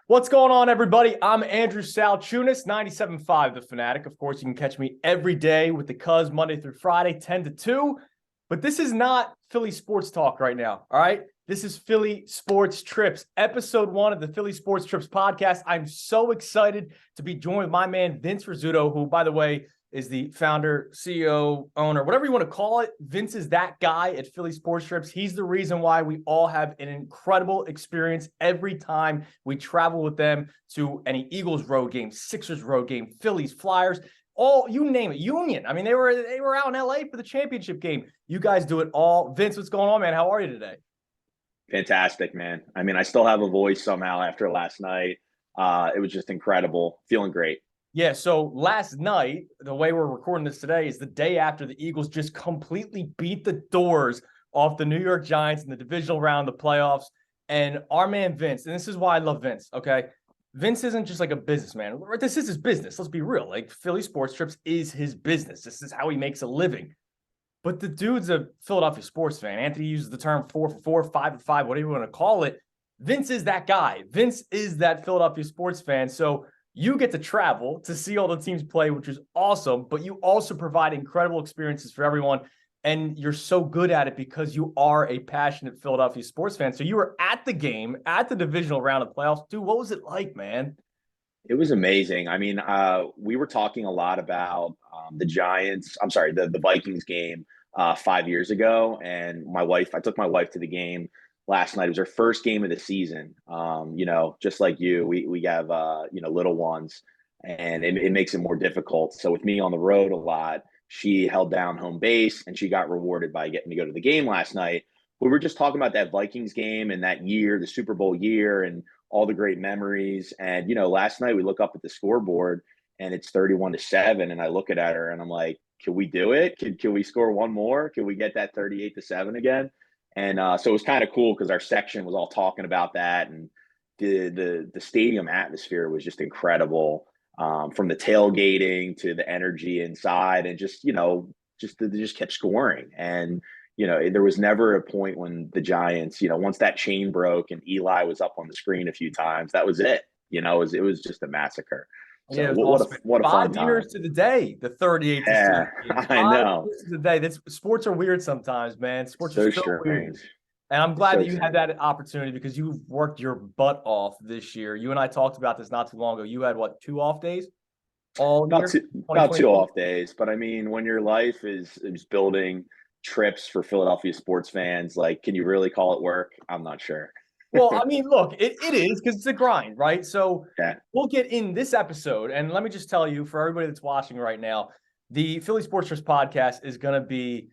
What's going on, everybody? I'm Andrew Salchunas, 97.5 The Fanatic. Of course, you can catch me every day with the Cuz Monday through Friday, 10 to 2. But this is not Philly sports talk right now, all right? This is Philly Sports Trips, episode 1 of the Philly Sports Trips podcast. I'm so excited to be joined with my man, Vince Rizzuto, who, by the way, is the founder, CEO, owner, whatever you want to call it. Vince is that guy at Philly Sports Trips. He's the reason why we all have an incredible experience every time we travel with them to any Eagles road game, Sixers road game, Phillies, Flyers, all, you name it, Union. I mean, they were out in LA for the championship game. You guys do it all. Vince, what's going on, man? How are you today? Fantastic, man. I mean, I still have a voice somehow after last night. It was just incredible. Feeling great. Yeah, so last night, the way we're recording this today is the day after the Eagles just completely beat the doors off the New York Giants in the divisional round of the playoffs. And our man Vince, and this is why I love Vince, okay? Vince isn't just like a businessman. This is his business. Let's be real. Like, Philly Sports Trips is his business. This is how he makes a living. But the dude's a Philadelphia sports fan. Anthony uses the term 4 for 4, 5 for 5, whatever you want to call it. Vince is that guy. Vince is that Philadelphia sports fan. So you get to travel to see all the teams play, which is awesome, but you also provide incredible experiences for everyone. And you're so good at it because you are a passionate Philadelphia sports fan. So you were at the game, at the divisional round of playoffs. Dude, what was it like, man? It was amazing. I mean, we were talking a lot about the Giants. I'm sorry, the Vikings game 5 years ago, and I took my wife to the game last night. It was her first game of the season. Just like you, we have little ones, and it makes it more difficult. So with me on the road a lot, she held down home base, and she got rewarded by getting to go to the game last night. We were just talking about that Vikings game and that year, the Super Bowl year, and all the great memories. And last night we look up at the scoreboard, and it's 31-7, and I look at her and I'm like, can we do it? Can we score one more? Can we get that 38-7 again? And so it was kind of cool because our section was all talking about that, and the stadium atmosphere was just incredible, from the tailgating to the energy inside, and they just kept scoring. And there was never a point when the Giants, once that chain broke and Eli was up on the screen a few times, that was it. It was just a massacre. So Yeah, it was what awesome. what a fun 5 years time. to the day, the 38 to 7. Yeah, I 5 know. years to the day. Sports are weird sometimes, man. Sports are So so weird. strange. And I'm It's glad so that you had strange. that opportunity because you've worked your butt off this year. You and I talked about this not too long ago. You had what, 2 off days all About year, two, about two 2024? off days, but I mean, when your life is building trips for Philadelphia sports fans, like, can you really call it work? I'm not sure. Well, I mean, look, it is because it's a grind, right? So Yeah, we'll get in this episode. And let me just tell you, for everybody that's watching right now, the Philly Sports Trips podcast is going to be,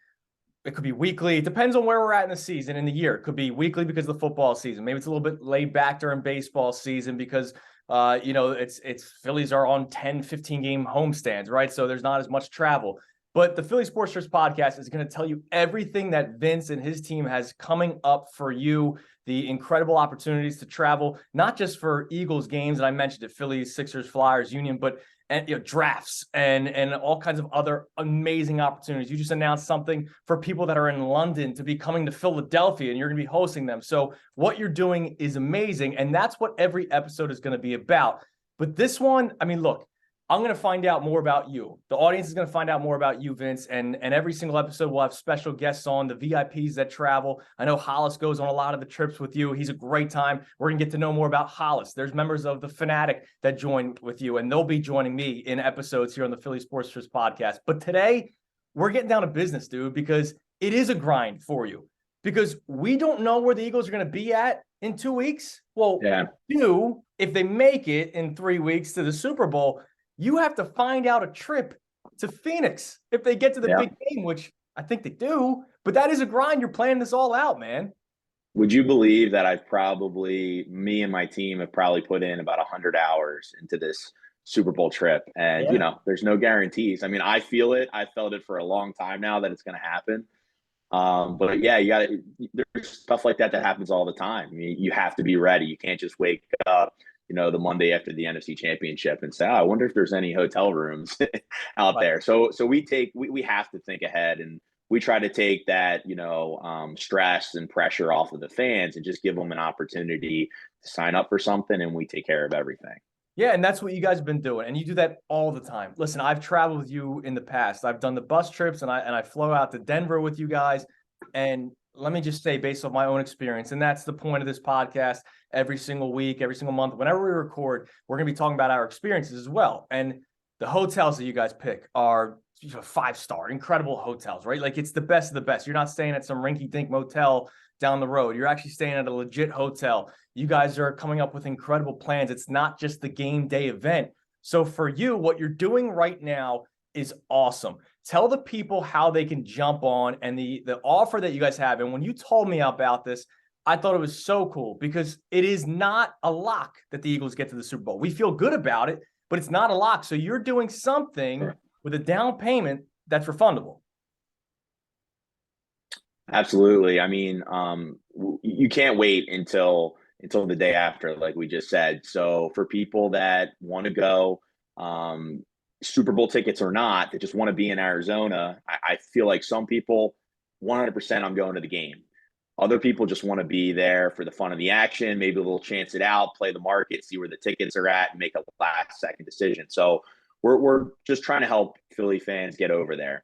it could be weekly. It depends on where we're at in the season, in the year. It could be weekly because of the football season. Maybe it's a little bit laid back during baseball season because, it's Phillies are on 10, 15 game homestands, right? So there's not as much travel. But the Philly Sports Trips podcast is going to tell you everything that Vince and his team has coming up for you, the incredible opportunities to travel, not just for Eagles games, and I mentioned it, Phillies, Sixers, Flyers, Union, but drafts and all kinds of other amazing opportunities. You just announced something for people that are in London to be coming to Philadelphia, and you're going to be hosting them. So what you're doing is amazing, and that's what every episode is going to be about. But this one, I mean, look, I'm going to find out more about you. The audience is going to find out more about you, Vince. And every single episode, we'll have special guests on, the VIPs that travel. I know Hollis goes on a lot of the trips with you. He's a great time. We're going to get to know more about Hollis. There's members of the Fanatic that join with you, and they'll be joining me in episodes here on the Philly Sports Trips podcast. But today, we're getting down to business, dude, because it is a grind for you. Because we don't know where the Eagles are going to be at in 2 weeks. Well, yeah. if they make it in 3 weeks to the Super Bowl, you have to find out a trip to Phoenix if they get to the Yeah. big game, which I think they do. But that is a grind. You're planning this all out, man. Would you believe that me and my team have probably put in about 100 hours into this Super Bowl trip? And, Yeah. there's no guarantees. I mean, I feel it. I felt it for a long time now that it's going to happen. But yeah, there's stuff like that happens all the time. You have to be ready. You can't just wake up, the Monday after the NFC Championship and say, oh, I wonder if there's any hotel rooms out Right. there. So we have to think ahead, and we try to take that, stress and pressure off of the fans and just give them an opportunity to sign up for something, and we take care of everything. Yeah, and that's what you guys have been doing, and you do that all the time. Listen, I've traveled with you in the past. I've done the bus trips, and I flow out to Denver with you guys. And let me just say, based on my own experience, and that's the point of this podcast. Every single week, every single month, whenever we record, we're going to be talking about our experiences as well. And the hotels that you guys pick are 5-star, incredible hotels, right? Like it's the best of the best. You're not staying at some rinky-dink motel down the road. You're actually staying at a legit hotel. You guys are coming up with incredible plans. It's not just the game day event. So for you, what you're doing right now is awesome. Tell the people how they can jump on and the offer that you guys have. And when you told me about this, I thought it was so cool because it is not a lock that the Eagles get to the Super Bowl. We feel good about it, but it's not a lock. So you're doing something with a down payment that's refundable. Absolutely. I mean, you can't wait until the day after, like we just said. So for people that want to go, Super Bowl tickets or not, that just want to be in Arizona, I feel like some people, 100%, I'm going to the game. Other people just want to be there for the fun of the action, maybe a little chance it out, play the market, see where the tickets are at, and make a last second decision. So we're just trying to help Philly fans get over there.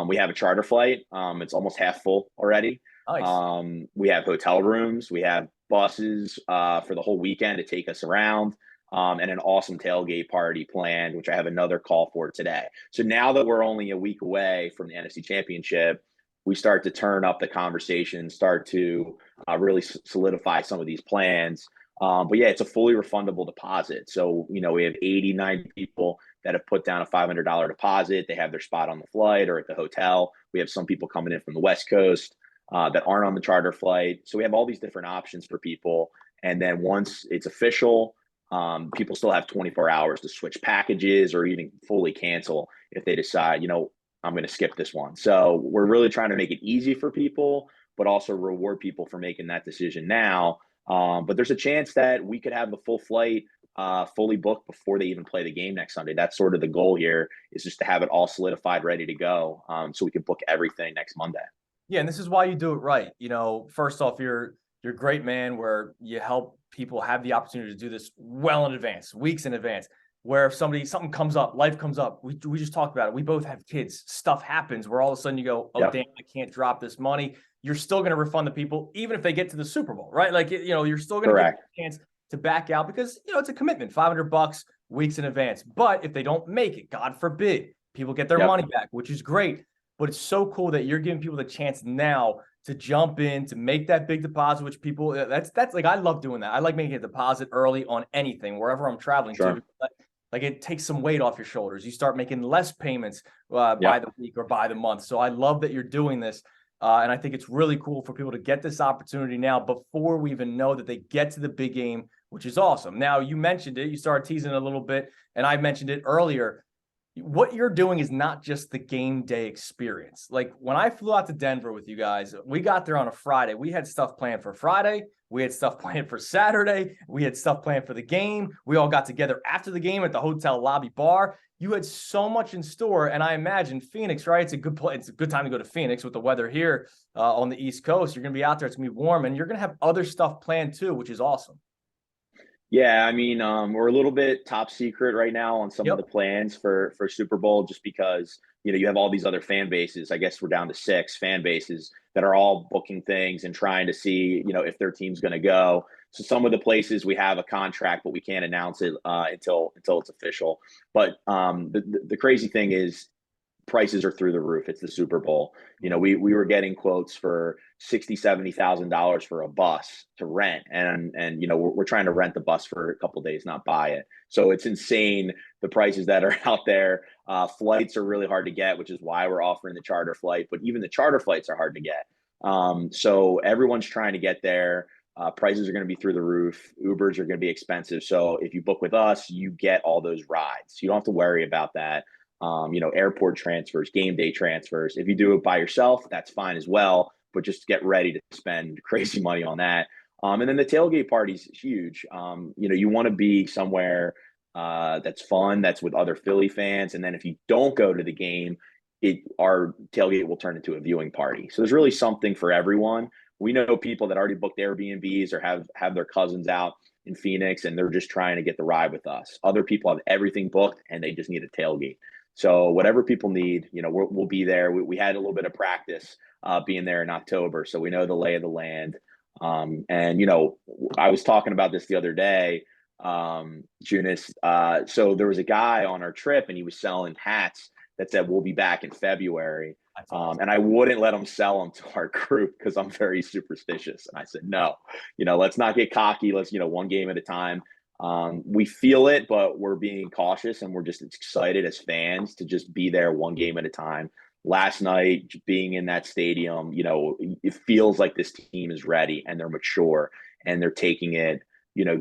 We have a charter flight. It's almost half full already. Nice. We have hotel rooms. We have buses for the whole weekend to take us around, and an awesome tailgate party planned, which I have another call for today. So now that we're only a week away from the NFC Championship, we start to turn up the conversation, start to really solidify some of these plans. But yeah, it's a fully refundable deposit. So, we have 89 people that have put down a $500 deposit. They have their spot on the flight or at the hotel. We have some people coming in from the West Coast that aren't on the charter flight. So we have all these different options for people. And then once it's official, people still have 24 hours to switch packages or even fully cancel if they decide, I'm going to skip this one. So we're really trying to make it easy for people, but also reward people for making that decision now. But there's a chance that we could have the full flight fully booked before they even play the game next Sunday. That's sort of the goal here, is just to have it all solidified, ready to go, so we can book everything next Monday. Yeah, and this is why you do it right. First off, you're a great man where you help people have the opportunity to do this well in advance, weeks in advance. Where if something comes up, life comes up, we just talked about it. We both have kids. Stuff happens where all of a sudden you go, oh, Yep. damn, I can't drop this money. You're still going to refund the people, even if they get to the Super Bowl, right? Like, you're still going to get a chance to back out because, it's a commitment, $500 weeks in advance. But if they don't make it, God forbid, people get their money back, which is great. But it's so cool that you're giving people the chance now to jump in, to make that big deposit, which people, that's like, I love doing that. I like making a deposit early on anything, wherever I'm traveling to. Like it takes some weight off your shoulders. You start making less payments by the week or by the month. So I love that you're doing this. And I think it's really cool for people to get this opportunity now before we even know that they get to the big game, which is awesome. Now, you mentioned it. You started teasing it a little bit, and I mentioned it earlier. What you're doing is not just the game day experience. Like when I flew out to Denver with you guys, we got there on a Friday. We had stuff planned for Friday. We had stuff planned for Saturday. We had stuff planned for the game. We all got together after the game at the hotel lobby bar. You had so much in store. And I imagine Phoenix, right? It's a good place. It's a good time to go to Phoenix with the weather here on the East Coast. You're going to be out there. It's going to be warm, and you're going to have other stuff planned too, which is awesome. Yeah, I mean, we're a little bit top secret right now on some of the plans for Super Bowl, just because you have all these other fan bases. I guess we're down to 6 fan bases that are all booking things and trying to see if their team's going to go. So some of the places we have a contract, but we can't announce it until it's official. But the crazy thing is, prices are through the roof. It's the Super Bowl. We were getting quotes for $60,000-$70,000 for a bus to rent, and we're trying to rent the bus for a couple of days, not buy it. So it's insane, the prices that are out there. Flights are really hard to get, which is why we're offering the charter flight. But even the charter flights are hard to get. So everyone's trying to get there. Prices are going to be through the roof. Ubers are going to be expensive. So if you book with us, you get all those rides. You don't have to worry about that. Airport transfers, game day transfers. If you do it by yourself, that's fine as well, but just get ready to spend crazy money on that. And then the tailgate party is huge. You want to be somewhere that's fun, that's with other Philly fans. And then if you don't go to the game, our tailgate will turn into a viewing party. So there's really something for everyone. We know people that already booked Airbnbs or have their cousins out. in Phoenix, and they're just trying to get the ride with us. Other people have everything booked, and they just need a tailgate. So whatever people need, we'll be there. We had a little bit of practice being there in October, so we know the lay of the land. And I was talking about this the other day, Junis. So there was a guy on our trip, and he was selling hats that said we'll be back in February. That's awesome. And I wouldn't let him sell them to our group because I'm very superstitious. And I said, no, let's not get cocky. Let's, one game at a time. We feel it, but we're being cautious, and we're just excited as fans to just be there one game at a time. Last night, being in that stadium, it feels like this team is ready and they're mature and they're taking it,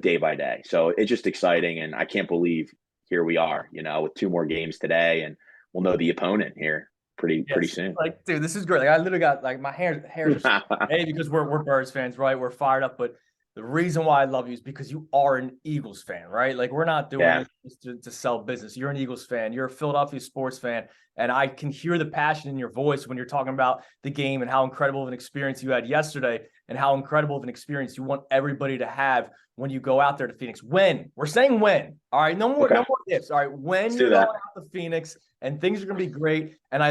day by day. So it's just exciting. And I can't believe here we are, with 2 more games today, and we'll know the opponent here pretty soon. Like, dude, this is great. Like, I literally got like my hair hey, because we're Birds fans, right? We're fired up, but the reason why I love you is because you are an Eagles fan, right? Like, we're not doing this to sell business. You're an Eagles fan. You're a Philadelphia sports fan. And I can hear the passion in your voice when you're talking about the game and how incredible of an experience you had yesterday and how incredible of an experience you want everybody to have when you go out there to Phoenix. When? We're saying when. All right. No more ifs. All right. When you're going out to Phoenix, and things are going to be great. And I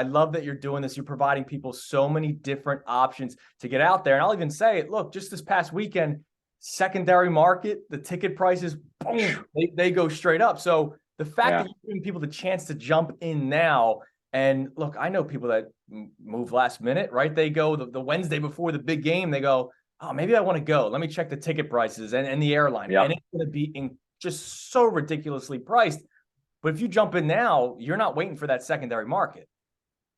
love that you're doing this. You're providing people so many different options to get out there. And I'll even say it, look, just this past weekend, secondary market, the ticket prices, boom, they go straight up. So the fact that you're giving people the chance to jump in now, and look, I know people that move last minute, right? They go the Wednesday before the big game, they go, oh, maybe I want to go. Let me check the ticket prices and the airline. And it's going to be just so ridiculously priced. But if you jump in now, you're not waiting for that secondary market.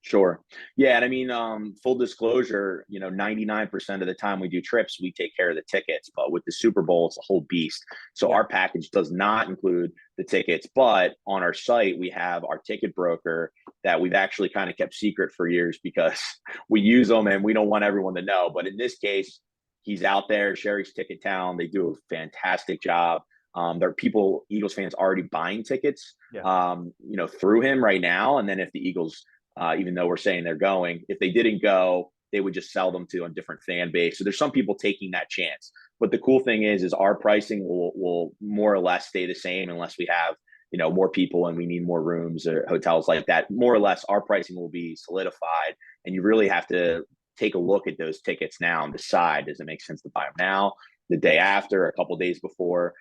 Sure. Yeah. And I mean, full disclosure, 99% of the time we do trips, we take care of the tickets. But with the Super Bowl, it's a whole beast. So our package does not include the tickets. But on our site, we have our ticket broker that we've actually kind of kept secret for years because we use them and we don't want everyone to know. But in this case, he's out there, Sherry's Ticket Town. They do a fantastic job. There are people, Eagles fans, already buying tickets, through him right now. And then if the Eagles, even though we're saying they're going, if they didn't go, they would just sell them to a different fan base. So there's some people taking that chance. But the cool thing is our pricing will more or less stay the same unless we have, more people and we need more rooms or hotels like that. More or less, our pricing will be solidified. And you really have to take a look at those tickets now and decide, does it make sense to buy them now, the day after, a couple of days before?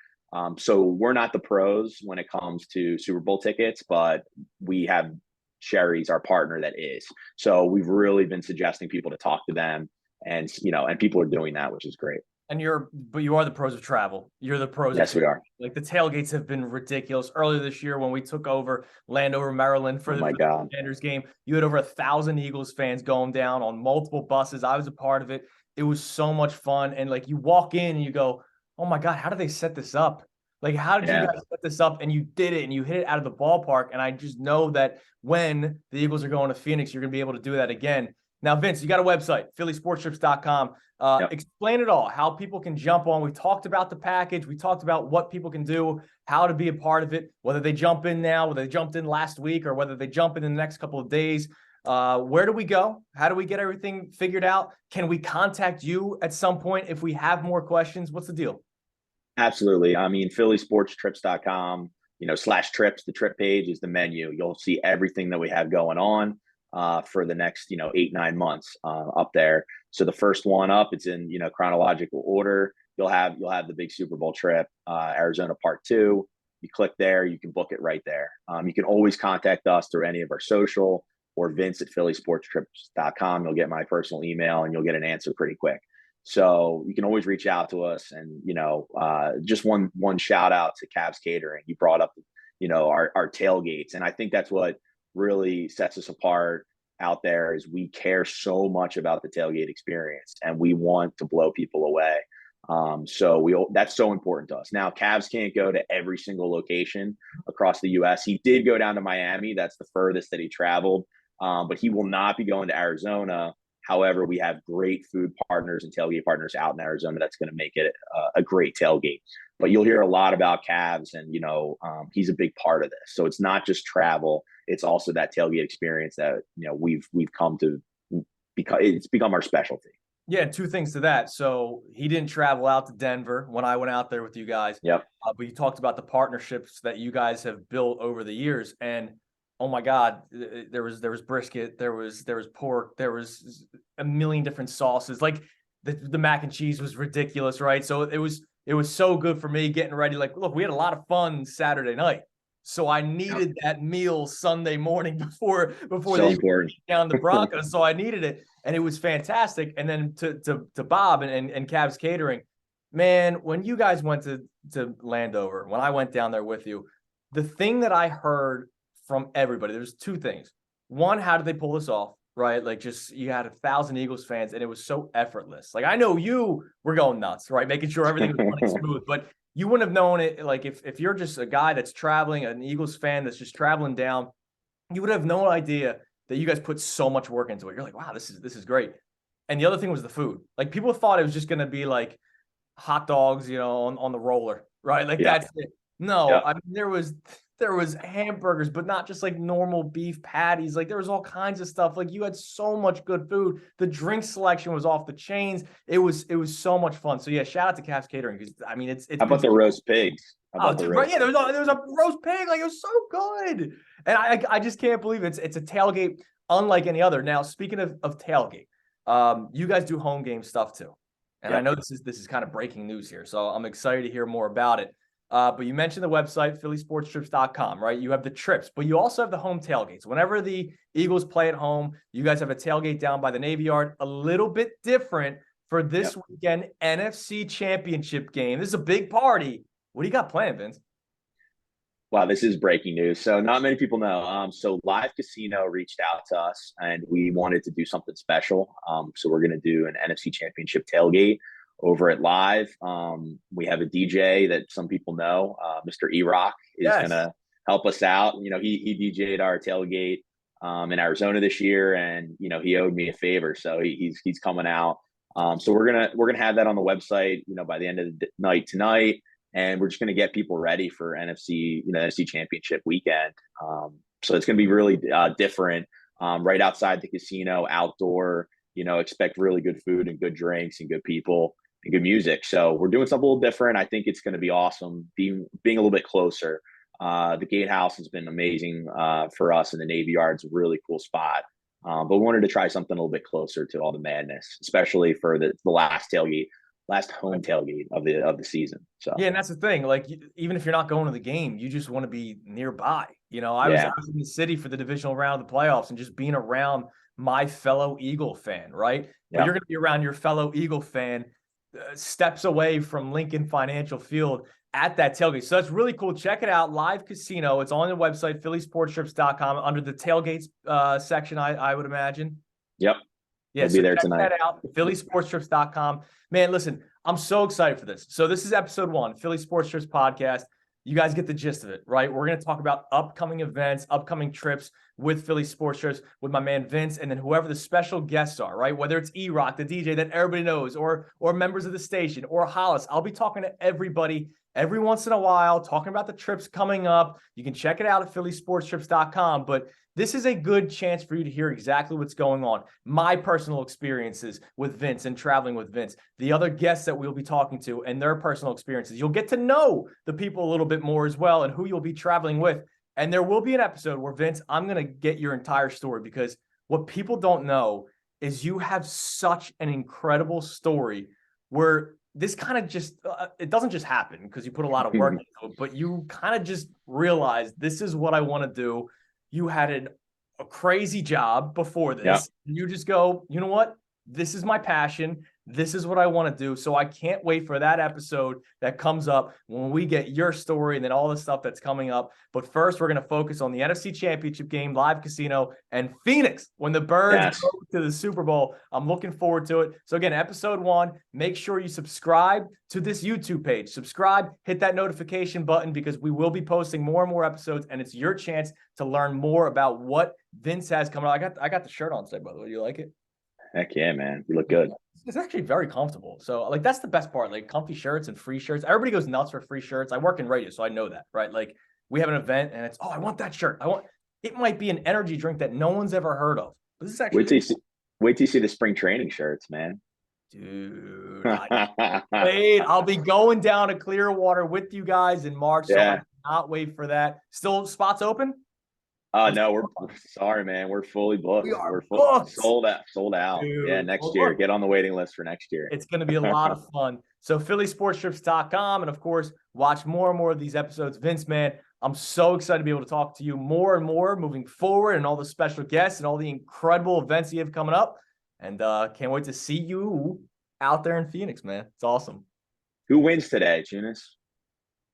So we're not the pros when it comes to Super Bowl tickets, but we have Sherry's our partner that is. So we've really been suggesting people to talk to them, and and people are doing that, which is great. And but you are the pros of travel. You're the pros. Yes, we are. Like, the tailgates have been ridiculous. Earlier this year, when we took over Landover, Maryland for the Commanders game, you had over 1,000 Eagles fans going down on multiple buses. I was a part of it. It was so much fun. And like, you walk in and you go, oh my God, how did they set this up? Like, how did you guys set this up? And you did it, and you hit it out of the ballpark. And I just know that when the Eagles are going to Phoenix, you're going to be able to do that again. Now, Vince, you got a website, phillysportstrips.com. Explain it all, how people can jump on. We talked about the package. We talked about what people can do, how to be a part of it, whether they jump in now, whether they jumped in last week, or whether they jump in the next couple of days. Where do we go? How do we get everything figured out? Can we contact you at some point if we have more questions? What's the deal? Absolutely. I mean, phillysportstrips.com, /trips, the trip page is the menu. You'll see everything that we have going on for the next, 8-9 months up there. So the first one up, it's in, chronological order. You'll have the big Super Bowl trip, Arizona Part 2. You click there, you can book it right there. You can always contact us through any of our social, or Vince at phillysportstrips.com. You'll get my personal email and you'll get an answer pretty quick. So you can always reach out to us. And, just one shout out to Cavs Catering. You brought up, our tailgates. And I think that's what really sets us apart out there, is we care so much about the tailgate experience and we want to blow people away. So that's so important to us. Now, Cavs can't go to every single location across the US. He did go down to Miami. That's the furthest that he traveled. But he will not be going to Arizona. However, we have great food partners and tailgate partners out in Arizona that's going to make it a great tailgate. But you'll hear a lot about Cavs, and he's a big part of this. So it's not just travel; it's also that tailgate experience that we've come to because it's become our specialty. Yeah, two things to that. So he didn't travel out to Denver when I went out there with you guys. Yep. But you talked about the partnerships that you guys have built over the years, and oh my God, there was brisket, there was pork, there was a million different sauces. Like the mac and cheese was ridiculous, right? So it was so good for me getting ready. Like, look, we had a lot of fun Saturday night, so I Yep. needed that meal Sunday morning before So they important. down the Broncos. So I needed it, and it was fantastic. And then to Bob and Cavs Catering, man, when you guys went to Landover, when I went down there with you, the thing that I heard from everybody, there's two things. One, how did they pull this off? Right, like just you had 1,000 Eagles fans, and it was so effortless. Like I know you were going nuts, right, making sure everything was running smooth, but you wouldn't have known it. Like if you're just a guy that's traveling, an Eagles fan that's just traveling down, you would have no idea that you guys put so much work into it. You're like, wow, this is great. And the other thing was the food. Like people thought it was just gonna be like hot dogs, on the roller, right? Like Yeah. that's it. No, Yeah. I mean there was hamburgers, but not just like normal beef patties. Like there was all kinds of stuff. Like you had so much good food. The drink selection was off the chains. It was so much fun. So yeah, shout out to Caps Catering because I mean it's How good about the food. roast pigs? How Oh, about the dude, right? roast Yeah, there pigs? was a roast pig. Like it was so good, and I just can't believe it's a tailgate unlike any other. Now, speaking of tailgate, you guys do home game stuff too, and I Yep. know this is kind of breaking news here, so I'm excited to hear more about it. But you mentioned the website phillysportstrips.com, right? You have the trips, but you also have the home tailgates. Whenever the Eagles play at home, you guys have a tailgate down by the Navy Yard. A little bit different for this Yep. weekend NFC Championship game. This is a big party. What do you got planned, Vince? Wow, this is breaking news. So not many people know. So Live Casino reached out to us, and we wanted to do something special. So we're going to do an NFC Championship tailgate over at Live. We have a DJ that some people know, Mr. E-Rock, is going Yes. to help us out. He DJ'd our tailgate in Arizona this year, and he owed me a favor, so he's coming out. So we're gonna have that on the website, by the end of the night tonight, and we're just going to get people ready for NFC Championship weekend. So it's going to be really different. Right outside the casino, outdoor. Expect really good food and good drinks and good people and good music. So we're doing something a little different. I think it's going to be awesome. Being a little bit closer. The Gatehouse has been amazing for us, and the Navy Yard's a really cool spot. But we wanted to try something a little bit closer to all the madness, especially for the last home tailgate of the season. So Yeah, and that's the thing. Like, even if you're not going to the game, you just want to be nearby. I was yeah, I was in the city for the divisional round of the playoffs, and just being around my fellow Eagle fan, right? But yeah, you're going to be around your fellow Eagle fan steps away from Lincoln Financial Field at that tailgate. So that's really cool. Check it out. Live Casino. It's on the website, phillysportstrips.com, under the tailgates section, I would imagine. yep. Yeah, We'll be so there check tonight. that out, phillysportstrips.com. Man, listen, I'm so excited for this. So this is episode 1, Philly Sports Trips podcast. You guys get the gist of it, right? We're going to talk about upcoming events, upcoming trips with Philly Sports Trips, with my man Vince, and then whoever the special guests are, right? Whether it's E-Rock, the DJ that everybody knows, or members of the station, or Hollis. I'll be talking to everybody every once in a while, talking about the trips coming up. You can check it out at phillysportstrips.com, but this is a good chance for you to hear exactly what's going on. My personal experiences with Vince and traveling with Vince, the other guests that we'll be talking to and their personal experiences. You'll get to know the people a little bit more as well and who you'll be traveling with. And there will be an episode where, Vince, I'm going to get your entire story, because what people don't know is you have such an incredible story where this kind of just, it doesn't just happen because you put a lot of work into it, but you kind of just realize this is what I want to do. You had a crazy job before Yeah. this. You just go, you know what? This is my passion. This is what I want to do. So I can't wait for that episode that comes up when we get your story and then all the stuff that's coming up. But first, we're going to focus on the NFC Championship game, Live Casino, and Phoenix when the Birds Yes. go to the Super Bowl. I'm looking forward to it. So again, episode 1, make sure you subscribe to this YouTube page. Subscribe, hit that notification button, because we will be posting more and more episodes, and it's your chance to learn more about what Vince has coming up. I got the shirt on today, by the way. Do you like it? Heck yeah, man. You look good. It's actually very comfortable. So like that's the best part, like comfy shirts and free shirts. Everybody goes nuts for free shirts. I work in radio, so I know that, right? Like we have an event and it's, oh, I want that shirt. It might be an energy drink that no one's ever heard of. But this is Wait actually till you see, wait till you see the spring training shirts, man. Dude, I'll be going down to Clearwater with you guys in March, so I cannot wait for that. Still spots open? No, we're sorry, man. We're fully booked. We are We're booked. sold out. Dude, Yeah, next well, year. look, Get on the waiting list for next year. it's going to be a lot of fun. So phillysportstrips.com, and of course, watch more and more of these episodes. Vince, man, I'm so excited to be able to talk to you more and more moving forward, and all the special guests and all the incredible events you have coming up. And can't wait to see you out there in Phoenix, man. It's awesome. Who wins today, Tunis?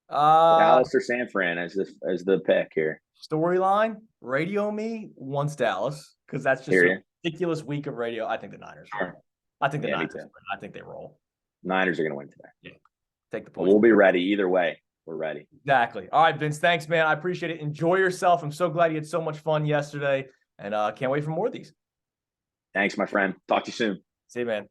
Dallas or San Fran as the pick here? Storyline, Radio Me wants Dallas because that's just a ridiculous week of radio. I think the Niners. Sure. I think the Niners. I think they roll. Niners are going to win today. Yeah. Take the points. We'll be ready either way. We're ready. Exactly. All right, Vince. Thanks, man. I appreciate it. Enjoy yourself. I'm so glad you had so much fun yesterday, and can't wait for more of these. Thanks, my friend. Talk to you soon. See you, man.